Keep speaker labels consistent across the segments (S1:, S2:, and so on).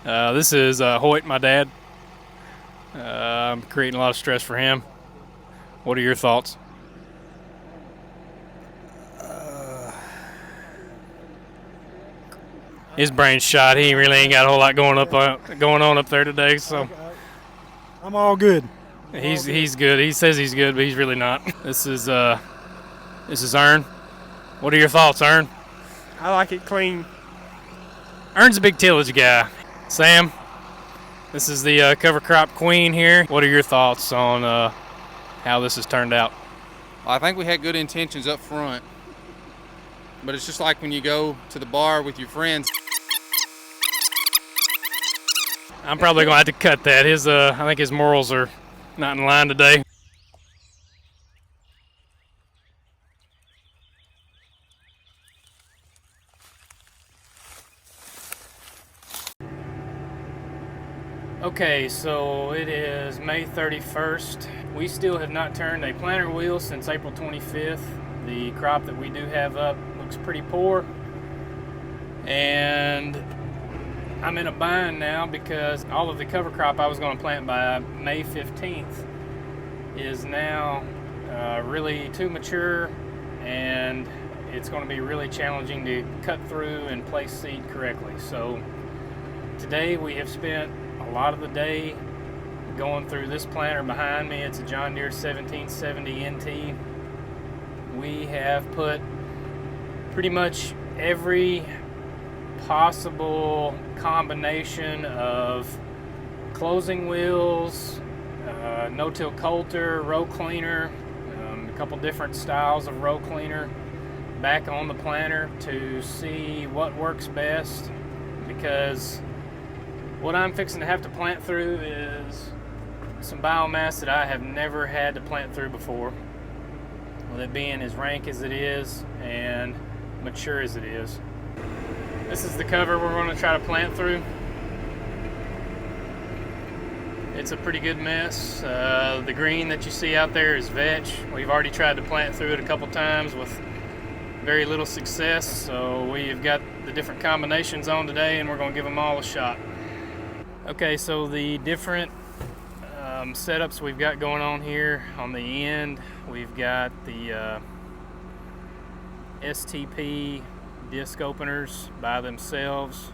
S1: This is Hoyt, my dad. I'm creating a lot of stress for him. What are your thoughts? His brain's shot. He really ain't got a whole lot going on up there today. So
S2: I'm all good.
S1: he's good. He says he's good, but he's really not. This is Ern. What are your thoughts, Ern?
S3: I like it clean.
S1: Ern's a big tillage guy. Sam, this is the cover crop queen here. What are your thoughts on how this has turned out?
S4: I think we had good intentions up front, but it's just like when you go to the bar with your friends.
S1: I'm probably gonna have to cut that. I think his morals are not in line today. Okay, so it is May 31st. We still have not turned a planter wheel since April 25th. The crop that we do have up looks pretty poor. And I'm in a bind now because all of the cover crop I was going to plant by May 15th is now really too mature, and it's going to be really challenging to cut through and place seed correctly. So today we have spent a lot of the day going through this planter behind me. It's a John Deere 1770 NT. We have put pretty much every possible combination of closing wheels, no-till coulter, row cleaner, a couple different styles of row cleaner back on the planter to see what works best, because what I'm fixing to have to plant through is some biomass that I have never had to plant through before, with it being as rank as it is and mature as it is. This is the cover we're going to try to plant through. It's a pretty good mess. The green that you see out there is vetch. We've already tried to plant through it a couple times with very little success, so we've got the different combinations on today and we're going to give them all a shot. Okay, so the different setups we've got going on here on the end, we've got the STP disc openers by themselves.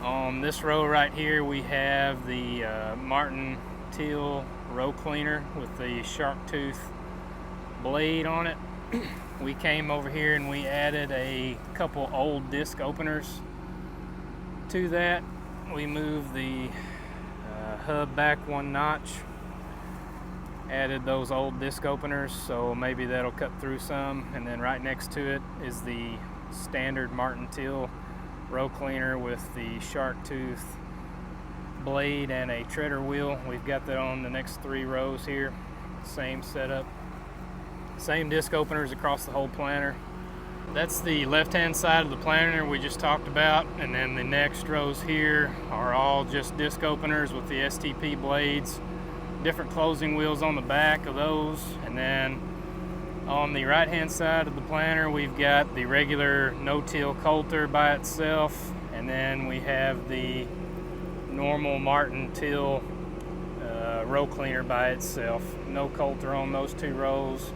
S1: On this row right here we have the Martin Till row cleaner with the shark tooth blade on it. We came over here and we added a couple old disc openers to that. We moved the hub back one notch, added those old disc openers, so maybe that'll cut through some. And then right next to it is the standard Martin Till row cleaner with the shark tooth blade and a treader wheel. We've got that on the next three rows here. Same setup, same disc openers across the whole planter. That's the left-hand side of the planter we just talked about, and then the next rows here are all just disc openers with the STP blades, different closing wheels on the back of those. And then on the right-hand side of the planter we've got the regular no-till coulter by itself, and then we have the normal Martin Till row cleaner by itself. No coulter on those two rows.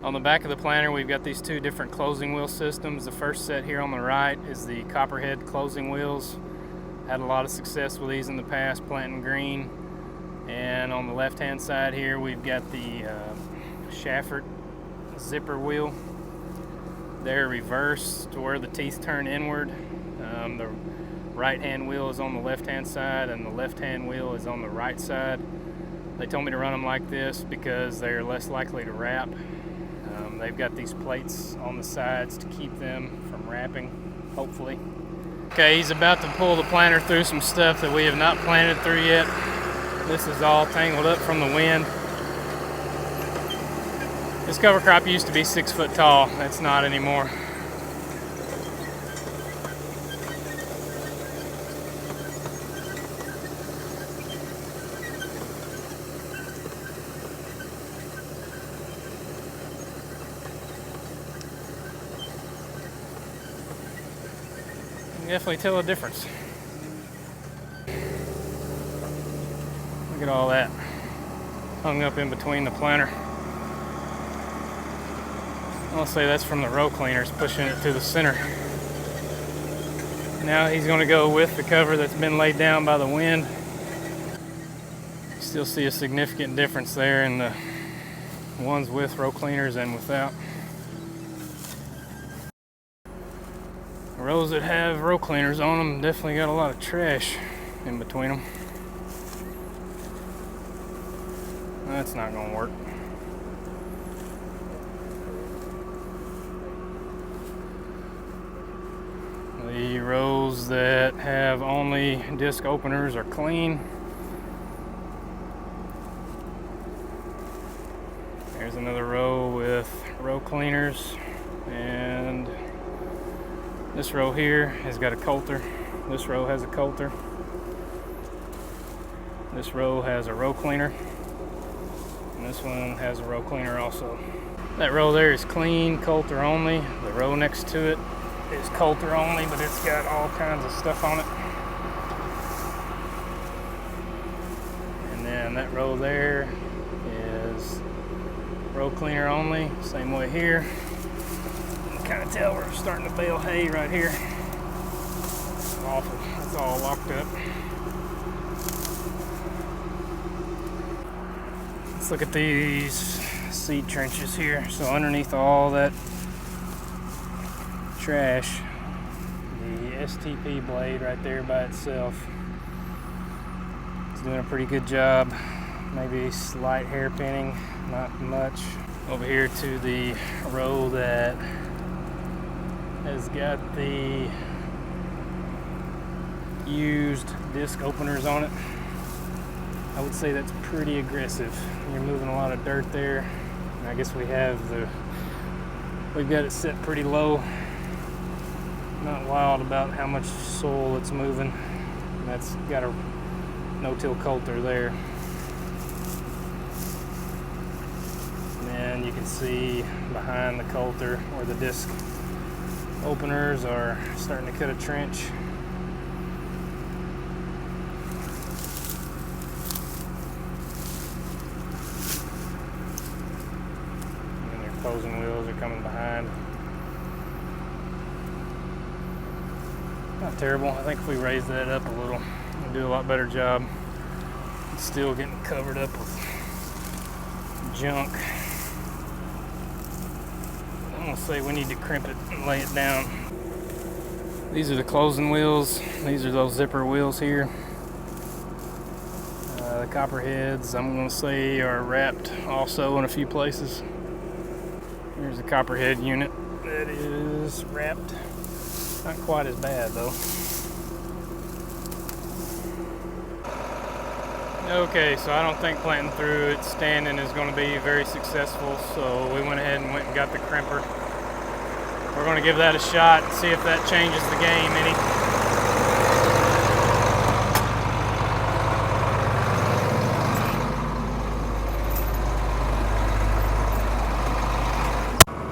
S1: On the back of the planter we've got these two different closing wheel systems. The first set here on the right is the copperhead closing wheels. Had a lot of success with these in the past planting green. And on the left hand side here we've got the Schaffert zipper wheel. They're reversed to where the teeth turn inward. The right hand wheel is on the left hand side and the left hand wheel is on the right side. They told me to run them like this because they're less likely to wrap. They've got these plates on the sides to keep them from wrapping, hopefully. Okay, he's about to pull the planter through some stuff that we have not planted through yet. This is all tangled up from the wind. This cover crop used to be 6 foot tall. It's not anymore. Definitely tell a difference. Look at all that hung up in between the planter. I'll say that's from the row cleaners pushing it to the center. Now he's going to go with the cover that's been laid down by the wind. Still see a significant difference there in the ones with row cleaners and without. The rows that have row cleaners on them definitely got a lot of trash in between them. That's not going to work. The rows that have only disc openers are clean. There's another row with row cleaners, and this row here has got a coulter. This row has a coulter. This row has a row cleaner, and this one has a row cleaner also. That row there is clean, coulter only. The row next to it is coulter only, but it's got all kinds of stuff on it. And then that row there is row cleaner only, same way here. You can kind of tell we're starting to bale hay right here. It's awful, it's all locked up. Let's look at these seed trenches here. So underneath all that trash, the STP blade right there by itself is doing a pretty good job. Maybe slight hairpinning, not much. Over here to the row that has got the used disc openers on it. I would say that's pretty aggressive. You're moving a lot of dirt there. And I guess we've got it set pretty low. Not wild about how much soil it's moving. And that's got a no-till coulter there. And then you can see behind the coulter where the disc openers are starting to cut a trench. And their closing wheels are coming behind. Not terrible. I think if we raise that up a little, we'll do a lot better job. It's still getting covered up with junk. I'm gonna say we need to crimp it and lay it down. These are the closing wheels. These are those zipper wheels here. The copper heads, I'm gonna say, are wrapped also in a few places. Here's the copper head unit that is wrapped. Not quite as bad though. Okay, so I don't think planting through it standing is going to be very successful, so we went ahead and got the crimper. We're going to give that a shot and see if that changes the game any.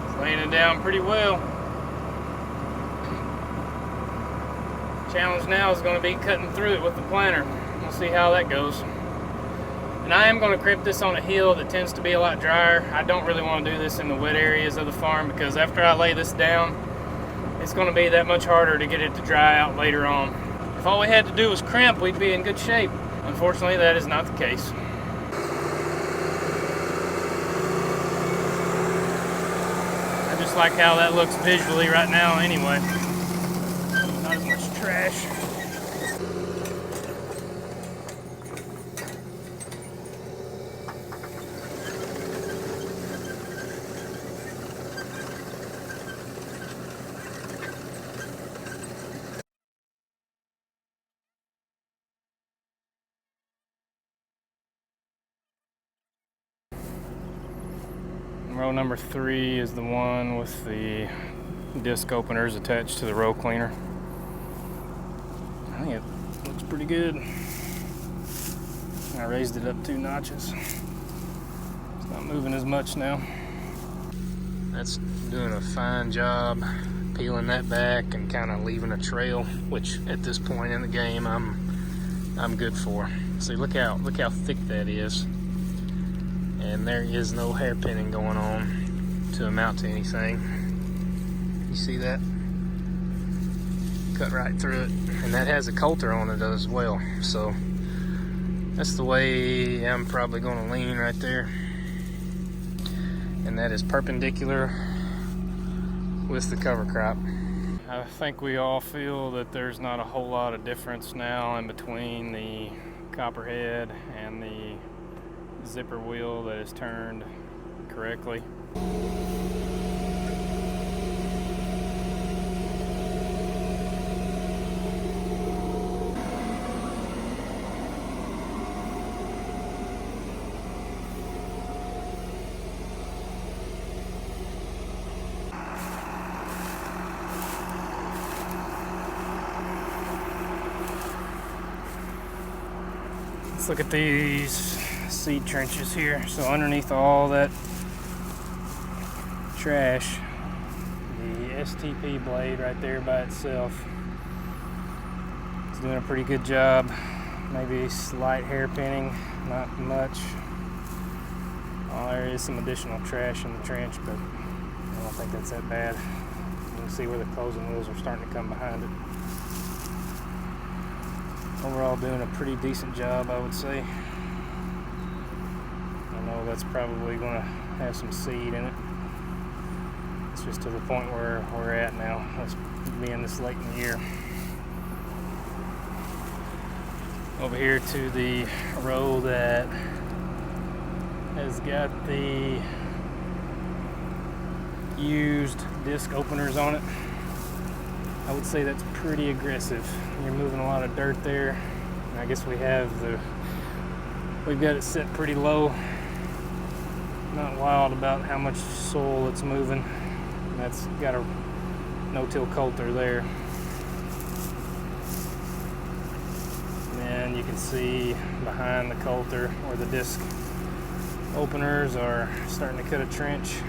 S1: It's laying it down pretty well. Challenge now is going to be cutting through it with the planter. We'll see how that goes. And I am going to crimp this on a hill that tends to be a lot drier. I don't really want to do this in the wet areas of the farm because after I lay this down, it's going to be that much harder to get it to dry out later on. If all we had to do was crimp, we'd be in good shape. Unfortunately, that is not the case. I just like how that looks visually right now anyway. Not as much trash. Row number 3 is the one with the disc openers attached to the row cleaner. I think it looks pretty good. I raised it up 2 notches. It's not moving as much now. That's doing a fine job peeling that back and kind of leaving a trail, which at this point in the game I'm I'm good for. See, look how thick that is, and there is no hairpinning going on to amount to anything. You see that? Cut right through it, and that has a coulter on it as well. So that's the way I'm probably going to lean right there, and that is perpendicular with the cover crop. I think we all feel that there's not a whole lot of difference now in between the copperhead and the zipper wheel that is turned correctly. Let's look at these seed trenches here. So underneath all that trash, the STP blade right there by itself is doing a pretty good job. Maybe slight hairpinning, not much. There is some additional trash in the trench, but I don't think that's that bad. You can see where the closing wheels are starting to come behind it. Overall, doing a pretty decent job, I would say. I know that's probably going to have some seed in it. It's just to the point where we're at now, us being this late in the year. Over here to the row that has got the used disc openers on it. I would say that's pretty aggressive. You're moving a lot of dirt there. And I guess we've got it set pretty low. Not wild about how much soil it's moving. And that's got a no-till coulter there. And then you can see behind the coulter where the disc openers are starting to cut a trench.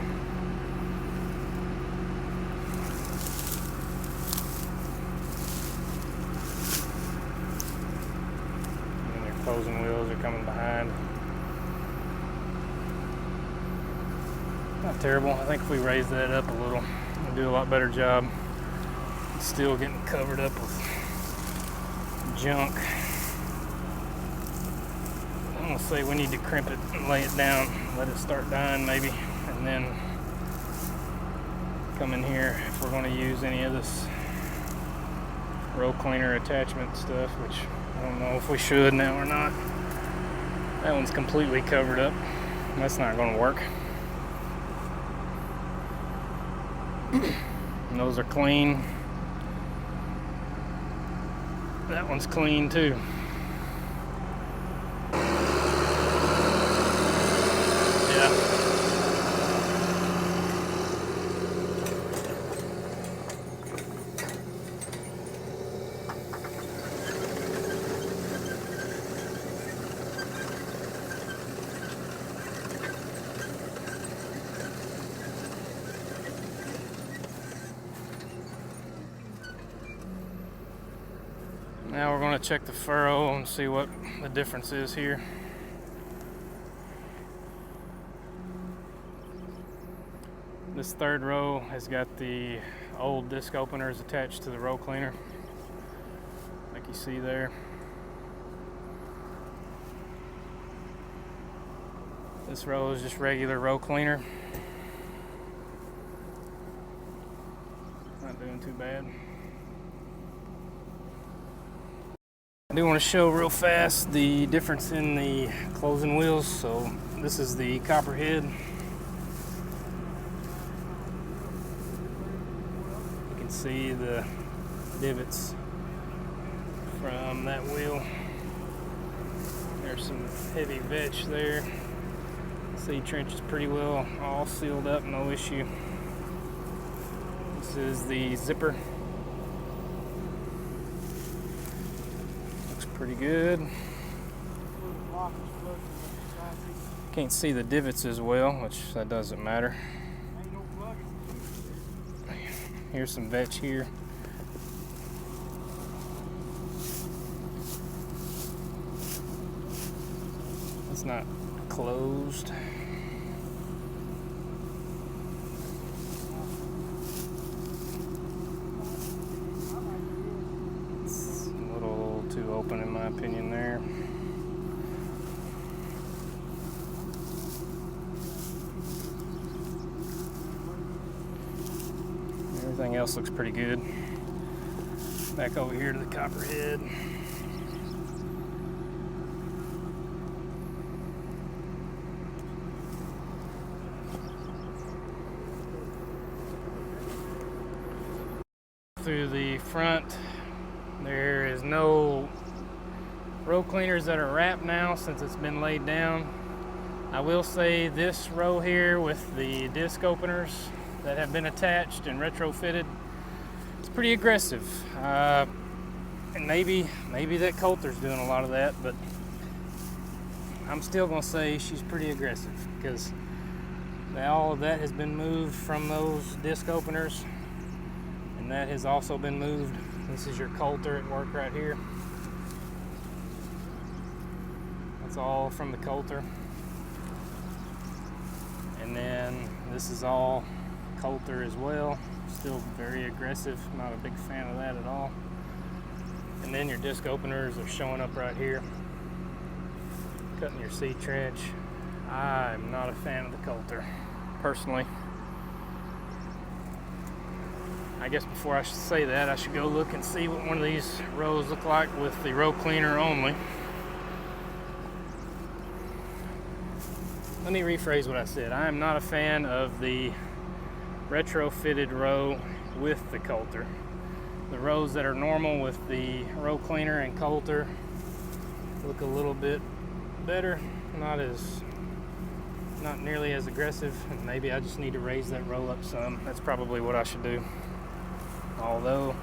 S1: Closing wheels are coming behind. Not terrible. I think if we raise that up a little, we'll do a lot better job. It's still getting covered up with junk. I'm gonna say we need to crimp it and lay it down, let it start dying maybe, and then come in here if we're gonna use any of this row cleaner attachment stuff, which I don't know if we should now or not. That one's completely covered up. That's not going to work. And those are clean. That one's clean too. Yeah. Now we're going to check the furrow and see what the difference is here. This third row has got the old disc openers attached to the row cleaner, like you see there. This row is just regular row cleaner. Not doing too bad. I do want to show real fast the difference in the closing wheels. So this is the copperhead. You can see the divots from that wheel. There's some heavy vetch there. Seed trench is pretty well all sealed up, no issue. This is the zipper. Pretty good. Can't see the divots as well, which that doesn't matter. Here's some vetch here. It's not closed. It's a little too open in my opinion there. Everything else looks pretty good. Back over here to the copperhead. Through the front, there is no row cleaners that are wrapped now since it's been laid down. I will say this row here with the disc openers that have been attached and retrofitted, it's pretty aggressive. And maybe that Coulter's doing a lot of that, but I'm still gonna say she's pretty aggressive because all of that has been moved from those disc openers, and that has also been moved. This is your Coulter at work right here. That's all from the Coulter. And then this is all Coulter as well. Still very aggressive, not a big fan of that at all. And then your disc openers are showing up right here. Cutting your seed trench. I'm not a fan of the Coulter, personally. I guess before I should say that, I should go look and see what one of these rows look like with the row cleaner only. Let me rephrase what I said. I am not a fan of the retrofitted row with the Coulter. The rows that are normal with the row cleaner and Coulter look a little bit better, not nearly as aggressive, and maybe I just need to raise that row up some. That's probably what I should do. Although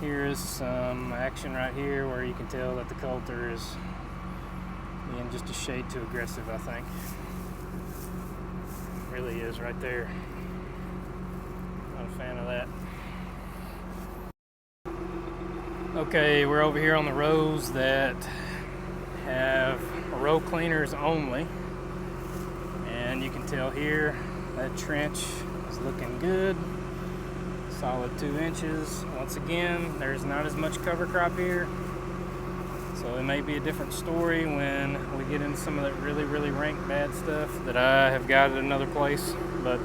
S1: here is some action right here where you can tell that the Coulter is being just a shade too aggressive, I think. Really is right there. Not a fan of that. Okay, we're over here on the rows that have row cleaners only, and you can tell here that trench is looking good. Solid 2 inches. Once again, there's not as much cover crop here, so it may be a different story when we get into some of that really rank bad stuff that I have got at another place. But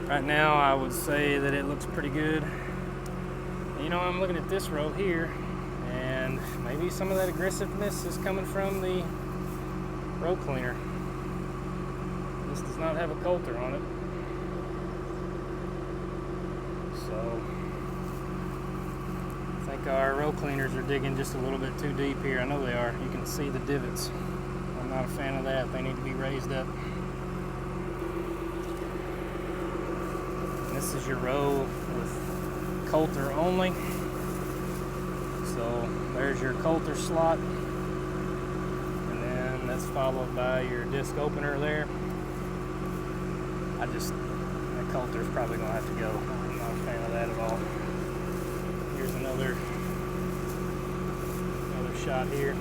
S1: right now I would say that it looks pretty good. And, you know, I'm looking at this row here, and maybe some of that aggressiveness is coming from the row cleaner. This does not have a Coulter on it, so I think our row cleaners are digging just a little bit too deep here. I know they are. You can see the divots. I'm not a fan of that. They need to be raised up. And this is your row with Coulter only. So there's your Coulter slot. And then that's followed by your disc opener there. That Coulter's probably gonna have to go. I'm not a fan of that at all. Here's another shot here.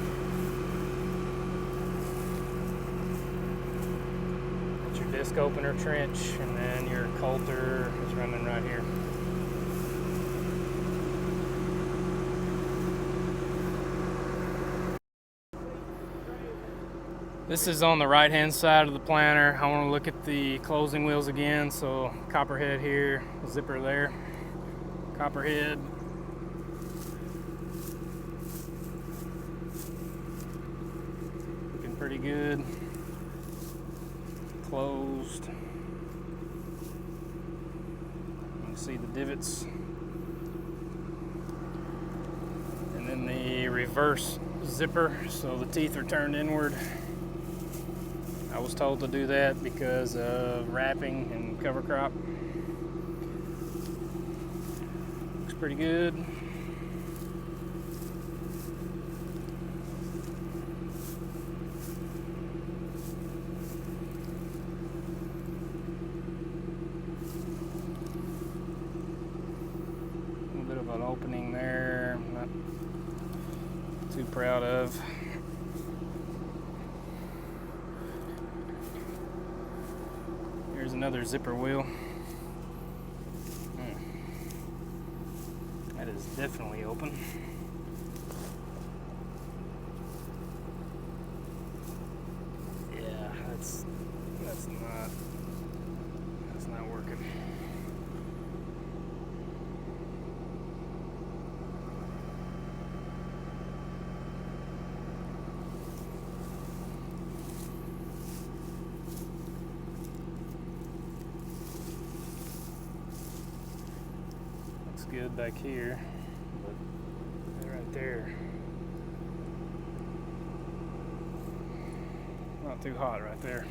S1: That's your disc opener trench, and then your Coulter is running right here. This is on the right hand side of the planter. I want to look at the closing wheels again. So copperhead here, zipper there, copperhead. Looking pretty good. Closed. You can see the divots. And then the reverse zipper, so the teeth are turned inward. I was told to do that because of wrapping and cover crop. Looks pretty good. A little bit of an opening there, not too proud of. Here's another zipper wheel. That is definitely open. Yeah, that's not working. Looks good back here, but right there, not too hot right there.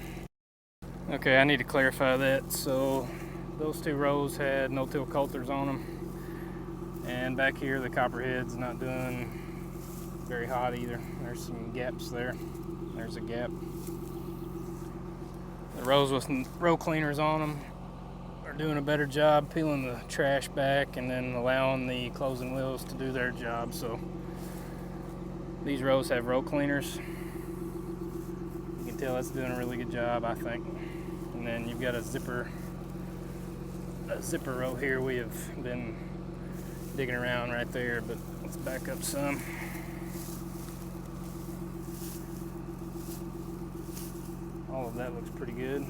S1: Okay, I need to clarify that. So those two rows had no-till coulters on them, and back here the copperhead's not doing very hot either. There's some gaps there. There's a gap. The rows with row cleaners on them are doing a better job peeling the trash back and then allowing the closing wheels to do their job. So these rows have row cleaners. You can tell it's doing a really good job, I think. And then you've got a zipper row here. We have been digging around right there, but let's back up some. All of that looks pretty good.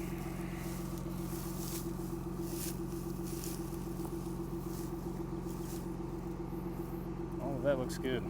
S1: All of that looks good.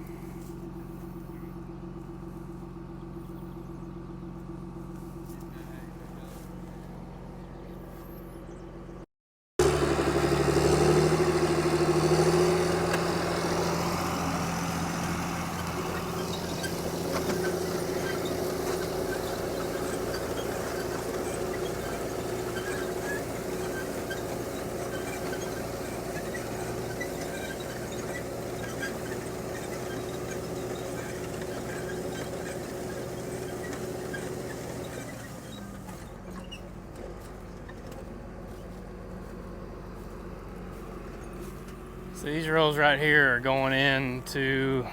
S1: So these rows right here are going into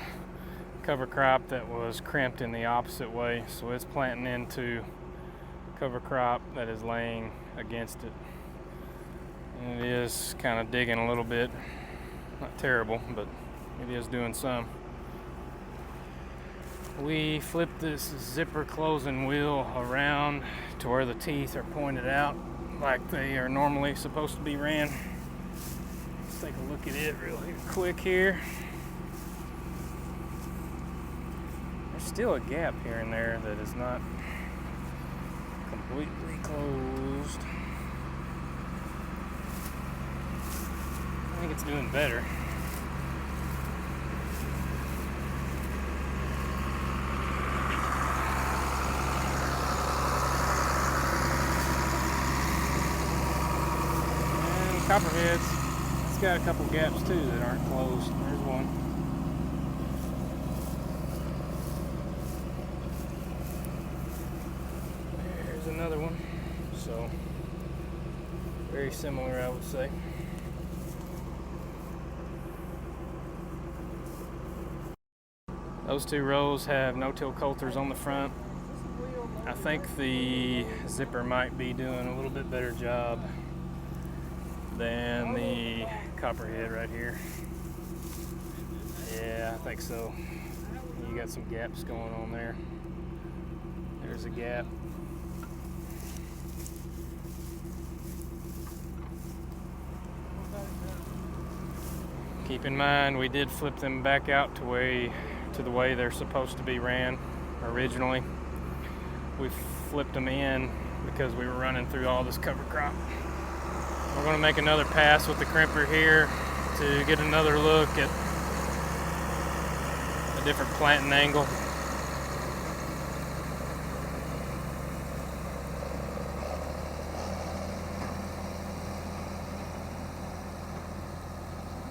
S1: cover crop that was crimped in the opposite way. So it's planting into cover crop that is laying against it. And it is kind of digging a little bit. Not terrible, but it is doing some. We flipped this zipper closing wheel around to where the teeth are pointed out like they are normally supposed to be ran. Let's take a look at it real quick here. There's still a gap here and there that is not completely closed. I think it's doing better. And copperheads. It's got a couple gaps too that aren't closed. There's one. There's another one. So, very similar, I would say. Those two rows have no-till coulters on the front. I think the zipper might be doing a little bit better job than the copperhead right here. Yeah, I think so. You got some gaps going on there. There's a gap. Keep in mind, we did flip them back out to the way they're supposed to be ran originally. We flipped them in because we were running through all this cover crop. We're going to make another pass with the crimper here to get another look at a different planting angle.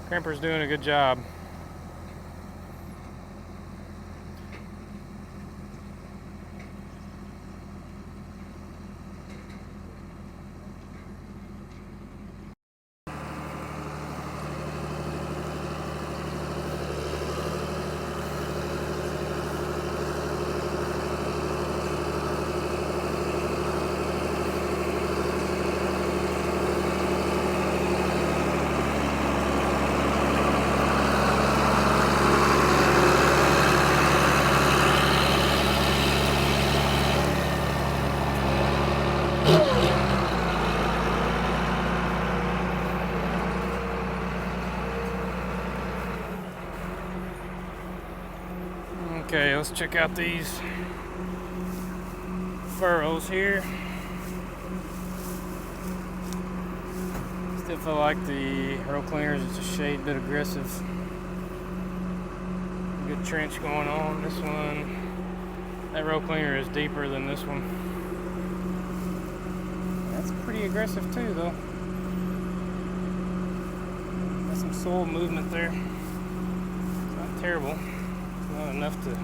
S1: Crimper's doing a good job. Okay, let's check out these furrows here. Still feel like the row cleaners is a shade bit aggressive. Good trench going on. This one, that row cleaner is deeper than this one. That's pretty aggressive too, though. Got some soil movement there. It's not terrible. It's not enough to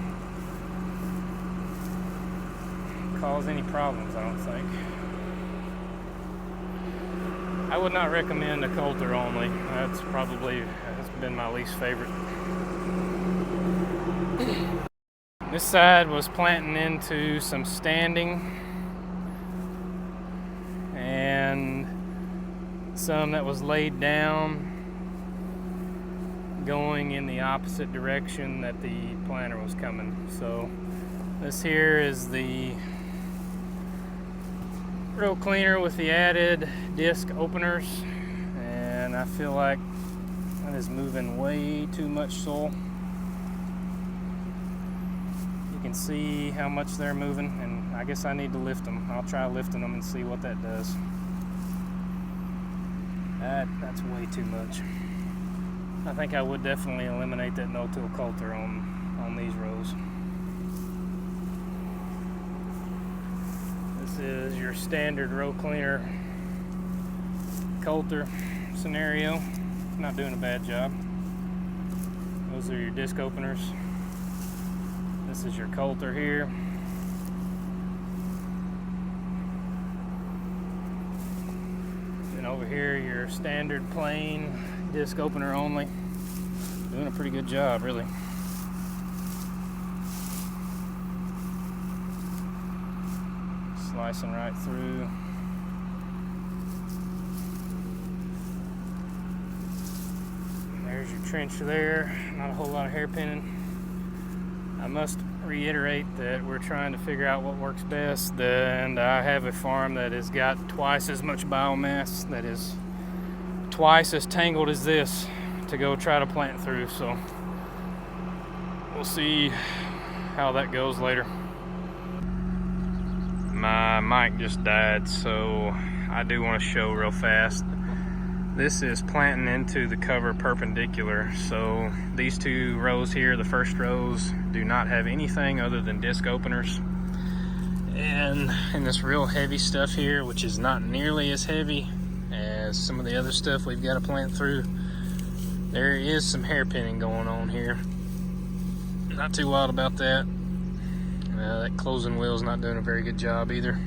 S1: cause any problems, I don't think. I would not recommend a coulter only. That's been my least favorite. This side was planting into some standing and some that was laid down going in the opposite direction that the planter was coming. So this here is the row cleaner with the added disc openers, and I feel like that is moving way too much soil. You can see how much they're moving, and I guess I need to lift them. I'll try lifting them and see what that does. That's way too much. I think I would definitely eliminate that no-till coulter on these rows. This is your standard row cleaner coulter scenario. Not doing a bad job. Those are your disc openers. This is your coulter here. And over here, your standard plain disc opener only. Doing a pretty good job, really. Slicing right through. There's your trench there. Not a whole lot of hairpinning. I must reiterate that we're trying to figure out what works best, and I have a farm that has got twice as much biomass, that is twice as tangled as this, to go try to plant through. So we'll see how that goes later. My mic just died, so I do want to show real fast. This is planting into the cover perpendicular. So these two rows here, the first rows, do not have anything other than disc openers. And in this real heavy stuff here, which is not nearly as heavy as some of the other stuff we've got to plant through, there is some hairpinning going on here. Not too wild about that. That closing wheel is not doing a very good job either.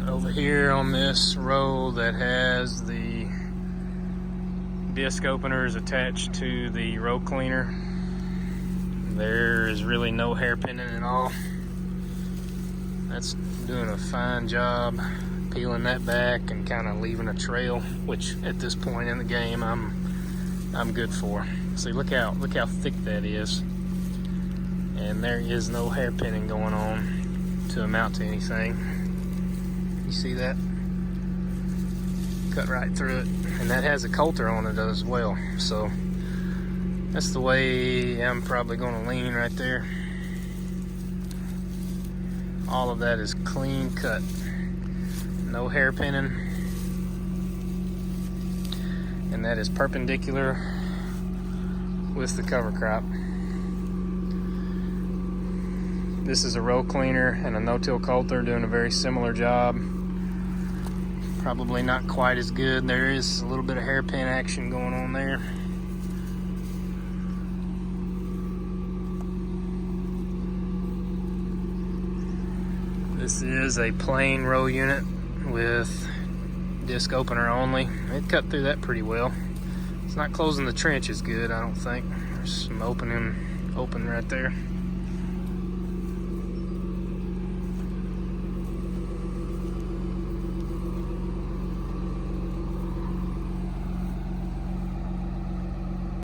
S1: Over here on this row that has the disc openers attached to the row cleaner, there is really no hairpinning at all. That's doing a fine job peeling that back and kind of leaving a trail, which at this point in the game I'm good for. See, look how thick that is, and there is no hairpinning going on to amount to anything. You see that? Cut right through it, and that has a coulter on it as well. So that's the way I'm probably going to lean right there. All of that is clean cut, no hairpinning, and that is perpendicular with the cover crop. This is a row cleaner and a no-till coulter doing a very similar job. Probably not quite as good. There is a little bit of hairpin action going on there. This is a plain row unit with disc opener only. It cut through that pretty well. It's not closing the trench as good, I don't think. There's some open right there.